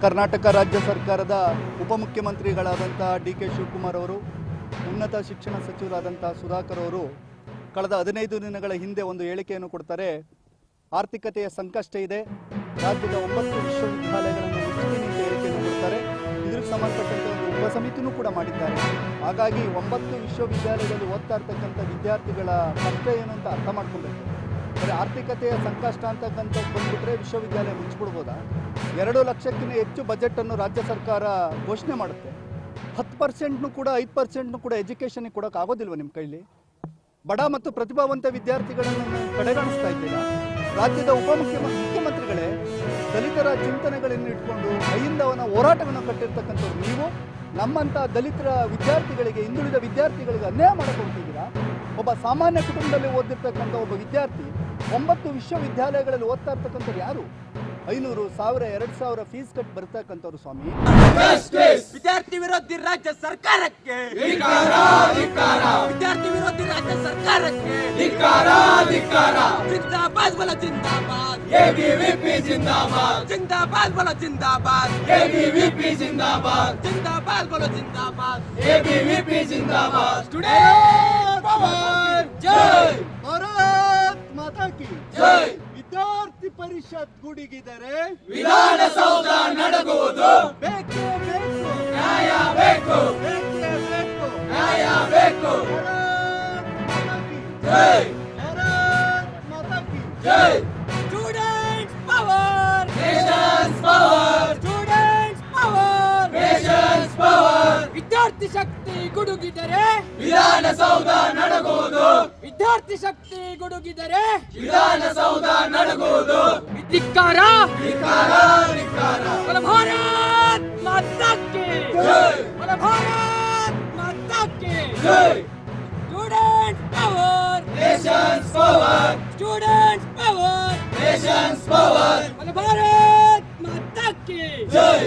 ಕರ್ನಾಟಕ ರಾಜ್ಯ ಸರ್ಕಾರದ ಉಪಮುಖ್ಯಮಂತ್ರಿಗಳಾದಂಥ D K Shivakumar ಅವರು, ಉನ್ನತ ಶಿಕ್ಷಣ ಸಚಿವರಾದಂಥ ಸುಧಾಕರ್ ಅವರು ಕಳೆದ 15 ದಿನಗಳ ಹಿಂದೆ ಒಂದು ಹೇಳಿಕೆಯನ್ನು ಕೊಡ್ತಾರೆ. ಆರ್ಥಿಕತೆಯ ಸಂಕಷ್ಟ ಇದೆ, ರಾಜ್ಯದ 9 ವಿಶ್ವವಿದ್ಯಾಲಯಗಳನ್ನು ಮುಚ್ಚಿದ್ದೀನಿ ಅಂತ ಹೇಳಿಕೆಯನ್ನು ಕೊಡ್ತಾರೆ. ಇದಕ್ಕೆ ಸಂಬಂಧಪಟ್ಟಂತೆ ಒಂದು ಉಪಸಮಿತಿನೂ ಕೂಡ ಮಾಡಿದ್ದಾರೆ. ಹಾಗಾಗಿ 9 ವಿಶ್ವವಿದ್ಯಾಲಯದಲ್ಲಿ ಓದ್ತಾ ಇರ್ತಕ್ಕಂಥ ವಿದ್ಯಾರ್ಥಿಗಳ ಕಷ್ಟ ಏನು ಅಂತ ಅರ್ಥ ಮಾಡ್ಕೊಬೇಕು. ಬರೀ ಆರ್ಥಿಕತೆಯ ಸಂಕಷ್ಟ ಅಂತಕ್ಕಂಥ ಬಂದುಬಿಟ್ರೆ ವಿಶ್ವವಿದ್ಯಾಲಯ ಮುಚ್ಚಿಬಿಡ್ಬೋದಾ? 2 ಲಕ್ಷಕ್ಕಿಂತ ಹೆಚ್ಚು ಬಜೆಟನ್ನು ರಾಜ್ಯ ಸರ್ಕಾರ ಘೋಷಣೆ ಮಾಡುತ್ತೆ. 10% ಕೂಡ 5% ಕೂಡ ಎಜುಕೇಷನ್ಗೆ ಕೊಡೋಕೆ ಆಗೋದಿಲ್ವ ನಿಮ್ಮ ಕೈಲಿ? ಬಡ ಮತ್ತು ಪ್ರತಿಭಾವಂತ ವಿದ್ಯಾರ್ಥಿಗಳನ್ನು ಕಡೆಗಣಿಸ್ತಾ ಇದ್ದೀರಾ. ರಾಜ್ಯದ ಮುಖ್ಯಮಂತ್ರಿಗಳೇ ದಲಿತರ ಚಿಂತನೆಗಳನ್ನು ಇಟ್ಕೊಂಡು ಅಹಿಂದವನ ಹೋರಾಟವನ್ನು ಕಟ್ಟಿರ್ತಕ್ಕಂಥವ್ರು ನೀವು ನಮ್ಮಂಥ ದಲಿತರ ವಿದ್ಯಾರ್ಥಿಗಳಿಗೆ, ಹಿಂದುಳಿದ ವಿದ್ಯಾರ್ಥಿಗಳಿಗೆ ಅನ್ಯಾಯ ಮಾಡಕ್ಕೆ ಹೋಗ್ತಿದ್ದೀರಾ. ಒಬ್ಬ ಸಾಮಾನ್ಯ ಕುಟುಂಬದಲ್ಲಿ ಓದಿರ್ತಕ್ಕಂಥ ಒಬ್ಬ ವಿದ್ಯಾರ್ಥಿ 9 ವಿಶ್ವವಿದ್ಯಾಲಯಗಳಲ್ಲಿ ಓದ್ತಾ ಇರ್ತಕ್ಕಂಥವ್ರು ಯಾರು? 500, 1000, 2000 ಫೀಸ್ ಕಟ್ ಬರ್ತಕ್ಕಂಥವ್ರು ಸ್ವಾಮಿ. ವಿದ್ಯಾರ್ಥಿ ವಿರೋಧಿ ರಾಜ್ಯ ಸರ್ಕಾರಕ್ಕೆ, ವಿದ್ಯಾರ್ಥಿ ವಿರೋಧಿ ರಾಜ್ಯ ಸರ್ಕಾರಕ್ಕೆ ಜಿಂದಾಬಾದ್ ಬಲ ಜಿಂದಾಬಾದ್, ಎಬಿವಿಪಿ ಜಿಂದಾಬಾದ್, ಜಿಂದಾಬಾದ್ ಬಲ ಜಿಂದಾಬಾದ್, ಎಬಿವಿಪಿ ಜಿಂದಾಬಾದ್, ಜಿಂದಾಬಾದ್ ಬಲ ಜಿಂದಾಬಾದ್, ಎಬಿವಿಪಿ ಜಿಂದಾಬಾದ್. ಸ್ಟೂಡೆಂಟ್ ಪವರ್ ಜೈ, ಭಾರತ್ ಮಾತಾ ಕಿ ಜೈ. ವಿದ್ಯಾರ್ಥಿ ಪರಿಷತ್ ಗುಡುಗಿದರೆ ವಿಧಾನಸೌಧ ನಡಗುವುದು, ಬೇಕೇ ಬೇಕು, ನ್ಯಾಯ ಬೇಕು, ಬೇಕೇ ಬೇಕು, ನ್ಯಾಯ ಬೇಕು. ಭಾರತ್ ಮಾತಾ ಕಿ ಜೈ, ಜೈ, ಭಾರತ್ ಮಾತಾ ಕಿ ಜೈ. Students power, nations power, students power, nations power. ವಿದ್ಯಾರ್ಥಿ ಶಕ್ತಿ ಗುಡುಗಿದರೆ ವಿಧಾನಸೌಧ ನಡಗುವುದು, ವಿದ್ಯಾರ್ಥಿ ಶಕ್ತಿ ಗುಡುಗಿದರೆ ವಿಧಾನಸೌಧ ನಡಗುವುದು. ಧಿಕ್ಕಾರ, ಧಿಕ್ಕಾರ, ಧಿಕ್ಕಾರ. ಬಲ ಭಾರತ್ ಮಾತಾ ಕಿ ಜೈ, ಬಲ ಭಾರತ್ ಮಾತಾ ಕಿ ಜೈ. Students power, nations power, students power, nations power. ಬಲ ಭಾರತ್ ಮಾತಾ ಕಿ ಜೈ.